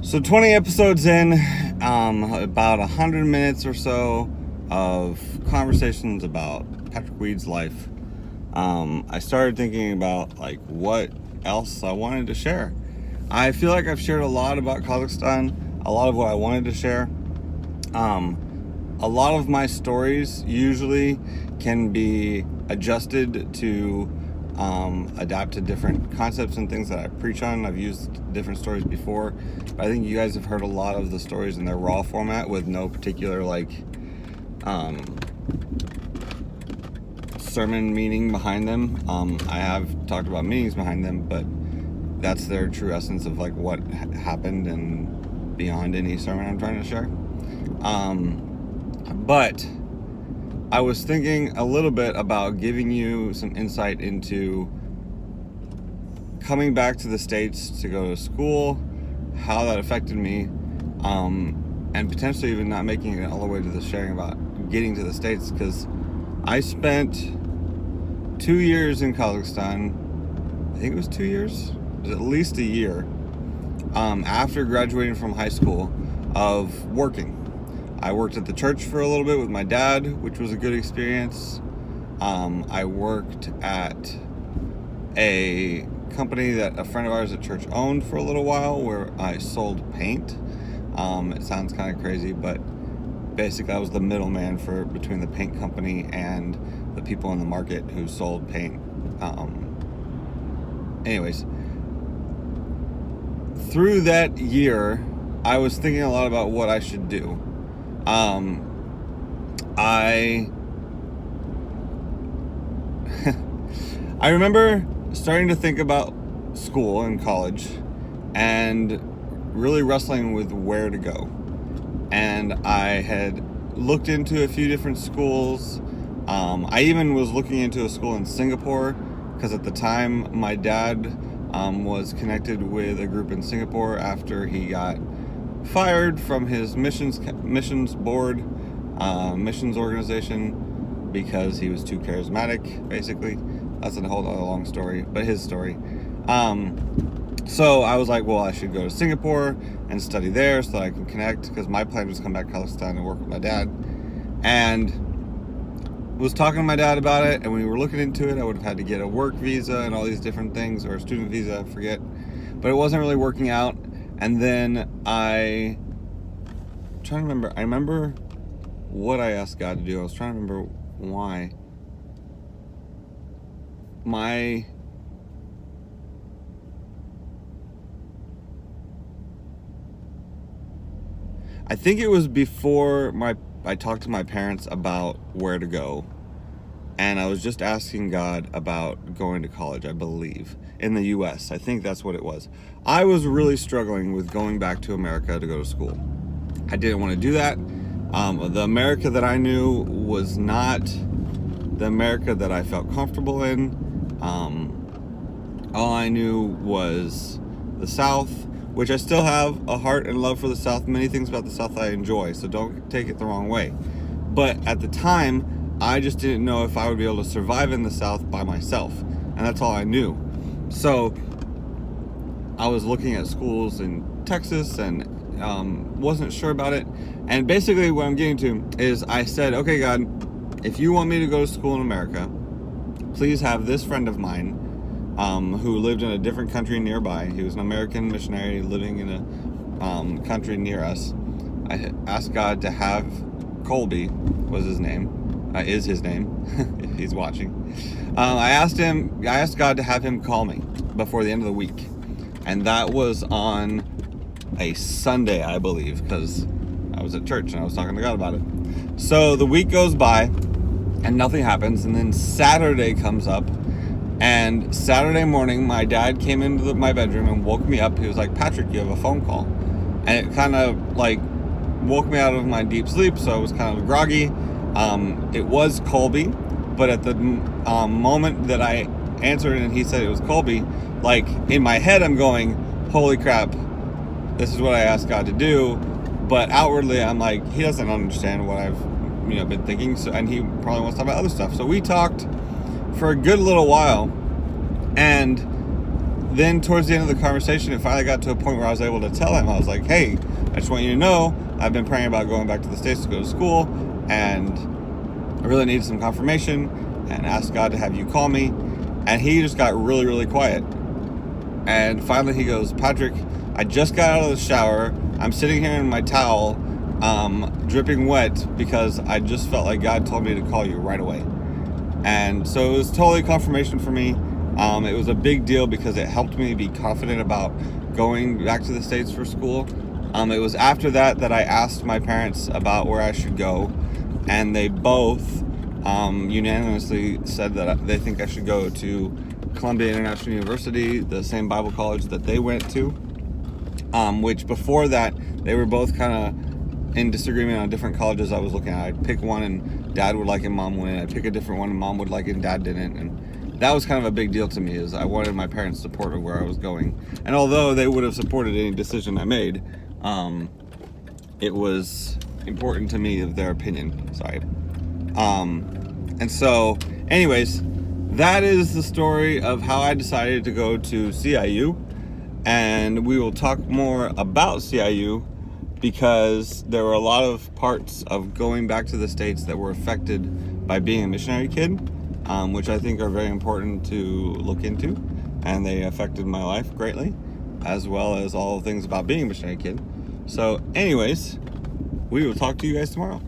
So 20 episodes in, about 100 minutes or so of conversations about Patrick Weed's life. I started thinking about like what else I wanted to share. I feel like I've shared a lot about Kazakhstan, a lot of what I wanted to share. A lot of my stories usually can be adjusted to adapt to different concepts and things that I preach on. I've used different stories before, but I think you guys have heard a lot of the stories in their raw format with no particular sermon meaning behind them. I have talked about meanings behind them, but that's their true essence of like what happened and beyond any sermon I'm trying to share. But I was thinking a little bit about giving you some insight into coming back to the States to go to school, how that affected me, and potentially even not making it all the way to the sharing about getting to the States, because I spent 2 years in Kazakhstan. I think it was 2 years. It was at least a year after graduating from high school of working. I worked at the church for a little bit with my dad, which was a good experience. I worked at a company that a friend of ours at church owned for a little while, where I sold paint. It sounds kind of crazy, but basically I was the middleman between the paint company and the people in the market who sold paint. Anyways, through that year, I was thinking a lot about what I should do. I remember starting to think about school and college and really wrestling with where to go. And I had looked into a few different schools. I even was looking into a school in Singapore, because at the time my dad was connected with a group in Singapore after he got fired from his missions board, missions organization, because he was too charismatic, basically. That's a whole other long story, but his story. So I was like, well, I should go to Singapore and study there so that I can connect, because my plan was to come back to Kazakhstan and work with my dad. And was talking to my dad about it, and when we were looking into it, I would have had to get a work visa and all these different things, or a student visa, I forget. But it wasn't really working out. And then I remember what I asked God to do. I was trying to remember why. I think it was before I talked to my parents about where to go, and I was just asking God about going to college, I believe, in the US. I think that's what it was. I was really struggling with going back to America to go to school. I didn't want to do that. The America that I knew was not the America that I felt comfortable in. All I knew was the South, which I still have a heart and love for the South. Many things about the South I enjoy, so don't take it the wrong way. But at the time, I just didn't know if I would be able to survive in the South by myself, and that's all I knew. So I was looking at schools in Texas and wasn't sure about it. And basically what I'm getting to is I said, okay, God, if you want me to go to school in America, please have this friend of mine who lived in a different country nearby. He was an American missionary living in a country near us. I asked God to have Colby, was his name, is his name, if he's watching. I asked God to have him call me before the end of the week. And that was on a Sunday, I believe, because I was at church and I was talking to God about it. So the week goes by and nothing happens. And then Saturday comes up. And Saturday morning, my dad came into my bedroom and woke me up. He was like, Patrick, you have a phone call. And it kind of like woke me out of my deep sleep, so I was kind of groggy. It was Colby, but at the moment that I answered and he said it was Colby, like in my head I'm going, holy crap, this is what I asked God to do. But outwardly I'm like, he doesn't understand what I've been thinking, so, and he probably wants to talk about other stuff. So we talked for a good little while, and then towards the end of the conversation, it finally got to a point where I was able to tell him, I was like, hey, I just want you to know, I've been praying about going back to the States to go to school, and I really need some confirmation, and asked God to have you call me. And he just got really, really quiet. And finally he goes, Patrick, I just got out of the shower. I'm sitting here in my towel, dripping wet, because I just felt like God told me to call you right away. And so it was totally confirmation for me. It was a big deal because it helped me be confident about going back to the States for school. It was after that I asked my parents about where I should go, and they both unanimously said that they think I should go to Columbia International University, the same Bible college that they went to, which before that they were both kind of in disagreement on different colleges I was looking at. I'd pick one and Dad would like it, Mom wouldn't. I'd pick a different one and Mom would like it and Dad didn't. And that was kind of a big deal to me, is I wanted my parents' support of where I was going. And although they would have supported any decision I made, it was important to me of their opinion. Sorry. And so, anyways, that is the story of how I decided to go to CIU. And we will talk more about CIU because there were a lot of parts of going back to the States that were affected by being a missionary kid, which I think are very important to look into. And they affected my life greatly, as well as all the things about being a missionary kid. So anyways, we will talk to you guys tomorrow.